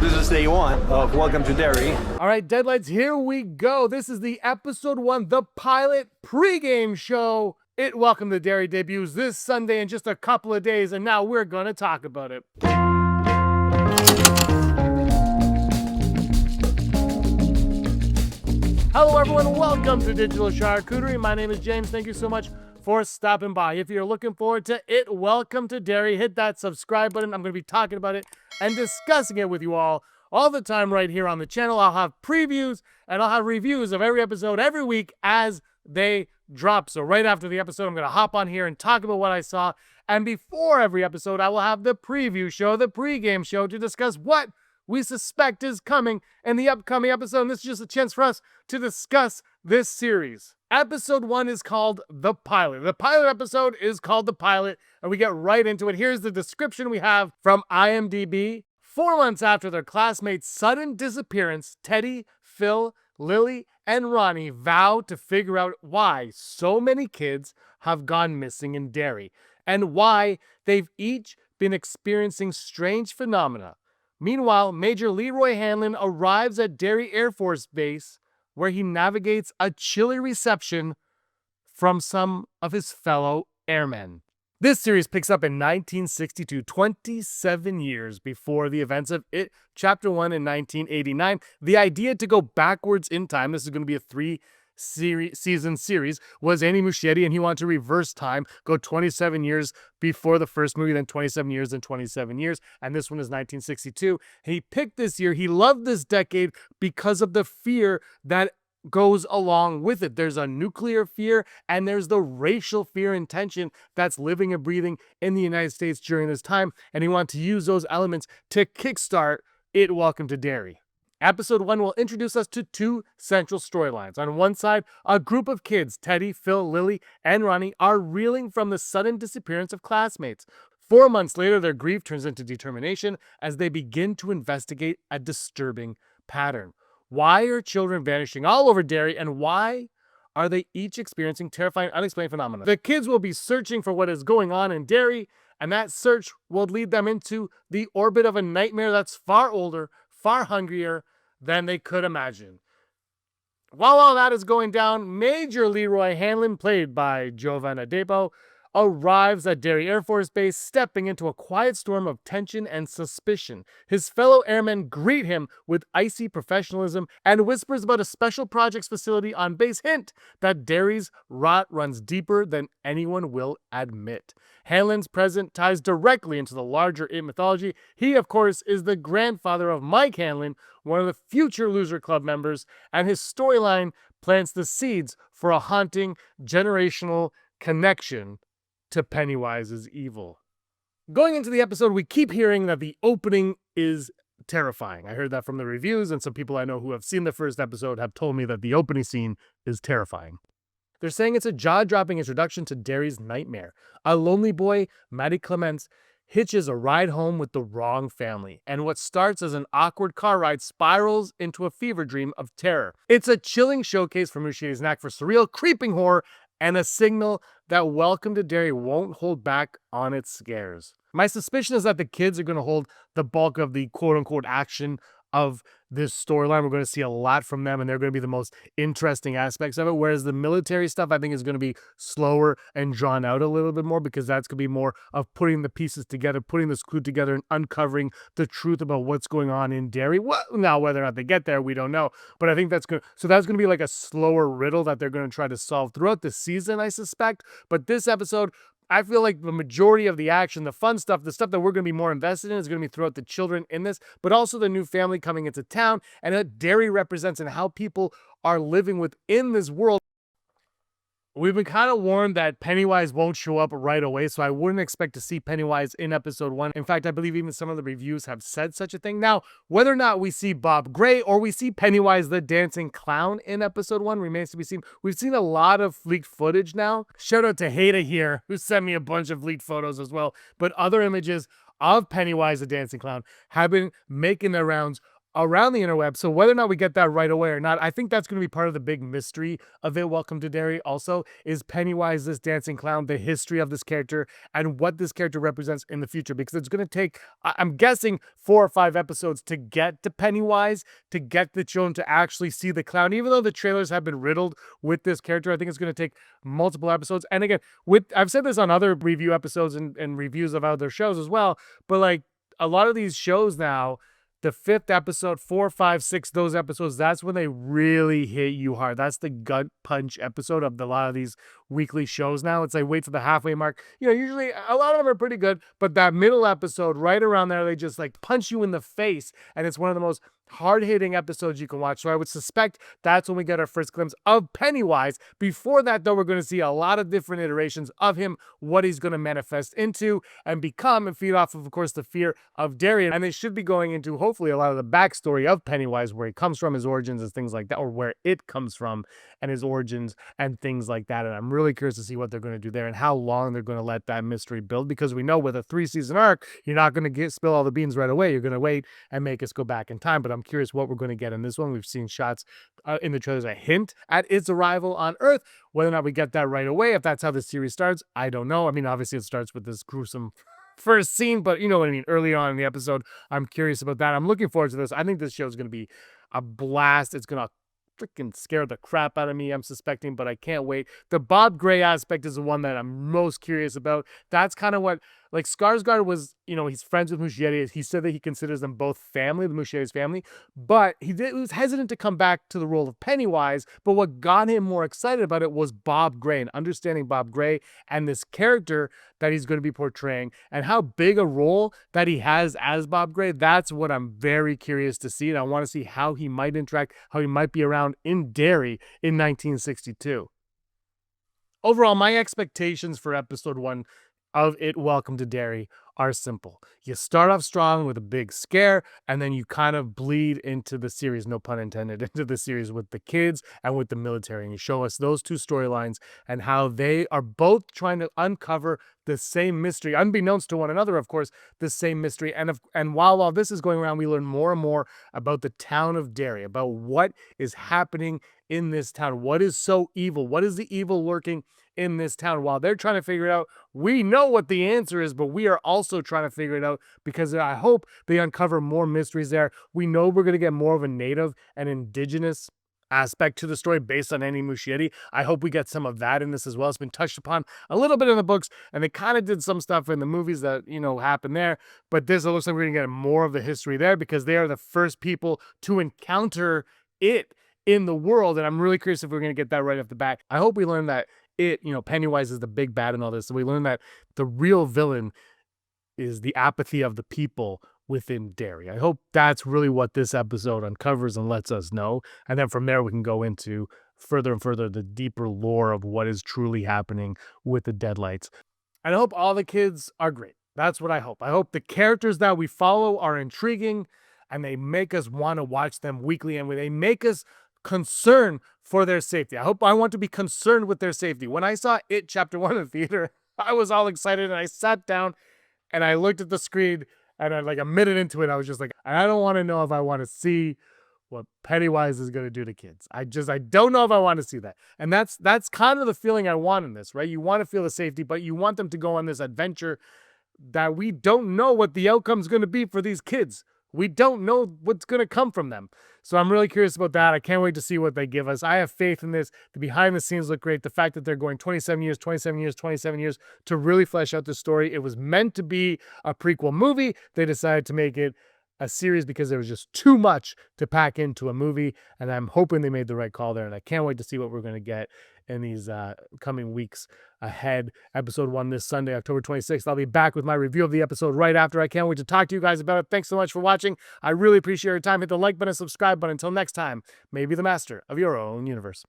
This is day one of Welcome to Derry. All right, Deadlights, here we go. This is the episode 1, the pilot pregame show. Welcome to Derry debuts this Sunday in just a couple of days, and now we're going to talk about it. Hello, everyone. Welcome to Digital Charcuterie. My name is James. Thank you so much for stopping by. If you're looking forward to it, welcome to Derry. Hit that subscribe button. I'm going to be talking about it and discussing it with you all the time right here on the channel. I'll have previews and I'll have reviews of every episode every week as they drop. So right after the episode, I'm going to hop on here and talk about what I saw. And before every episode, I will have the preview show, the pregame show, to discuss what we suspect is coming in the upcoming episode. And this is just a chance for us to discuss this series. Episode 1 is called The Pilot. The pilot episode is called The Pilot, and we get right into it. Here's the description we have from IMDb. 4 months after their classmates' sudden disappearance, Teddy, Phil, Lily, and Ronnie vow to figure out why so many kids have gone missing in Derry, and why they've each been experiencing strange phenomena. Meanwhile, Major Leroy Hanlon arrives at Derry Air Force Base, where he navigates a chilly reception from some of his fellow airmen. This series picks up in 1962, 27 years before the events of It Chapter 1 in 1989. The idea to go backwards in time, this is going to be a 3-season series, was Andy Muschietti, and he wanted to reverse time, go 27 years before the first movie, then 27 years, then 27 years, and this one is 1962. He picked this year. He loved this decade because of the fear that goes along with it. There's a nuclear fear and there's the racial fear and tension that's living and breathing in the United States during this time, and he wanted to use those elements to kickstart It Welcome to Derry. Episode 1 will introduce us to 2 central storylines. On one side, a group of kids, Teddy, Phil, Lily, and Ronnie, are reeling from the sudden disappearance of classmates. 4 months later, their grief turns into determination as they begin to investigate a disturbing pattern. Why are children vanishing all over Derry, and why are they each experiencing terrifying, unexplained phenomena? The kids will be searching for what is going on in Derry, and that search will lead them into the orbit of a nightmare that's far older, far hungrier than they could imagine. While all that is going down, Major Leroy Hanlon, played by Jovan Adepo, arrives at Derry Air Force Base, stepping into a quiet storm of tension and suspicion. His fellow airmen greet him with icy professionalism and whispers about a special projects facility on base, hint that Derry's rot runs deeper than anyone will admit. Hanlon's presence ties directly into the larger It mythology. He, of course, is the grandfather of Mike Hanlon, one of the future Loser Club members, and his storyline plants the seeds for a haunting generational connection to Pennywise's evil. Going into the episode, we keep hearing that the opening is terrifying. I heard that from the reviews, and some people I know who have seen the first episode have told me that the opening scene is terrifying. They're saying it's a jaw-dropping introduction to Derry's nightmare. A lonely boy, Matty Clements, hitches a ride home with the wrong family, and what starts as an awkward car ride spirals into a fever dream of terror. It's a chilling showcase for Muschietti's knack for surreal, creeping horror, and a signal that Welcome to Derry won't hold back on its scares. My suspicion is that the kids are going to hold the bulk of the quote-unquote action of this storyline. We're going to see a lot from them, and they're going to be the most interesting aspects of it, whereas the military stuff, I think, is going to be slower and drawn out a little bit more, because that's going to be more of putting the pieces together, putting this clue together, and uncovering the truth about what's going on in Derry. Well, now, whether or not they get there, we don't know, but I think that's going to be like a slower riddle that they're going to try to solve throughout the season, I suspect. But this episode, I feel like the majority of the action, the fun stuff, the stuff that we're going to be more invested in is going to be throughout the children in this, but also the new family coming into town and what Derry represents and how people are living within this world. We've been kind of warned that Pennywise won't show up right away, so I wouldn't expect to see Pennywise in episode 1. In fact, I believe even some of the reviews have said such a thing. Now, whether or not we see Bob Gray or we see Pennywise the dancing clown in episode 1 remains to be seen. We've seen a lot of leaked footage now. Shout out to Haida here, who sent me a bunch of leaked photos as well. But other images of Pennywise the dancing clown have been making their rounds around the interweb. So whether or not we get that right away or not, I think that's going to be part of the big mystery of It Welcome to Derry. Also, is Pennywise, this dancing clown, the history of this character and what this character represents in the future? Because it's going to take, I'm guessing, 4 or 5 episodes to get to Pennywise, to get the children to actually see the clown. Even though the trailers have been riddled with this character, I think it's going to take multiple episodes. And again, I've said this on other review episodes and reviews of other shows as well, but like a lot of these shows now, the 5th episode, 4, 5, 6, those episodes, that's when they really hit you hard. That's the gut punch episode of a lot of these weekly shows now. It's like wait for the halfway mark. Usually a lot of them are pretty good, but that middle episode right around there, they just like punch you in the face. And it's one of the most hard-hitting episodes you can watch. So I would suspect that's when we get our first glimpse of Pennywise. Before that, though, we're going to see a lot of different iterations of him, what he's going to manifest into and become, and feed off of course, the fear of Derry. And they should be going into, hopefully, a lot of the backstory of Pennywise, where he comes from, his origins and things like that, or where it comes from and his origins and things like that. And I'm really curious to see what they're going to do there and how long they're going to let that mystery build, because we know with a 3-season arc, you're not going to spill all the beans right away. You're going to wait and make us go back in time. But I'm curious what we're going to get in this one. We've seen shots in the trailers, a hint at its arrival on Earth. Whether or not we get that right away, if that's how the series starts, I don't know. I mean, obviously it starts with this gruesome first scene, but you know what I mean, early on in the episode. I'm curious about that. I'm looking forward to this. I think this show is going to be a blast. It's going to freaking scare the crap out of me, I'm suspecting, but I can't wait. The Bob Gray aspect is the one that I'm most curious about. That's kind of what, like, Skarsgård was, he's friends with Muschietti. He said that he considers them both family, the Muschietti's family, but he was hesitant to come back to the role of Pennywise. But what got him more excited about it was Bob Gray, and understanding Bob Gray and this character that he's going to be portraying and how big a role that he has as Bob Gray. That's what I'm very curious to see, and I want to see how he might interact, how he might be around in Derry in 1962. Overall, my expectations for episode 1 of It Welcome to Derry are simple. You start off strong with a big scare, and then you kind of bleed into the series, no pun intended, into the series with the kids and with the military. And you show us those two storylines and how they are both trying to uncover the same mystery, unbeknownst to one another, of course, the same mystery. And while all this is going around, we learn more and more about the town of Derry, about what is happening in this town. What is so evil? What is the evil lurking in this town? While they're trying to figure it out, we know what the answer is, but we are also trying to figure it out, because I hope they uncover more mysteries there. We know we're going to get more of a native and indigenous aspect to the story based on Andy Muschietti. I hope we get some of that in this as well. It's been touched upon a little bit in the books, and they kind of did some stuff in the movies that, happened there. But this, it looks like we're going to get more of the history there, because they are the first people to encounter it in the world. And I'm really curious if we're going to get that right off the bat. I hope we learn that Pennywise is the big bad in all this. So we learn that the real villain is the apathy of the people within Derry. I hope that's really what this episode uncovers and lets us know. And then from there, we can go into further and further the deeper lore of what is truly happening with the Deadlights. And I hope all the kids are great. That's what I hope. I hope the characters that we follow are intriguing, and they make us want to watch them weekly, and they make us concerned for their safety. I want to be concerned with their safety. When I saw It Chapter 1 in the theater, I was all excited, and I sat down and I looked at the screen, and I, like a minute into it, I was just like, I don't want to know if I want to see what Pennywise is going to do to kids. I don't know if I want to see that. And that's kind of the feeling I want in this, right? You want to feel the safety, but you want them to go on this adventure that we don't know what the outcome's going to be for these kids. We don't know what's going to come from them. So I'm really curious about that. I can't wait to see what they give us. I have faith in this. The behind the scenes look great. The fact that they're going 27 years to really flesh out the story. It was meant to be a prequel movie. They decided to make it a series because there was just too much to pack into a movie. And I'm hoping they made the right call there. And I can't wait to see what we're going to get in these coming weeks ahead. Episode 1 this Sunday, October 26th. I'll be back with my review of the episode right after. I can't wait to talk to you guys about it. Thanks so much for watching. I really appreciate your time. Hit the like button, subscribe button. Until next time, may you be the master of your own universe.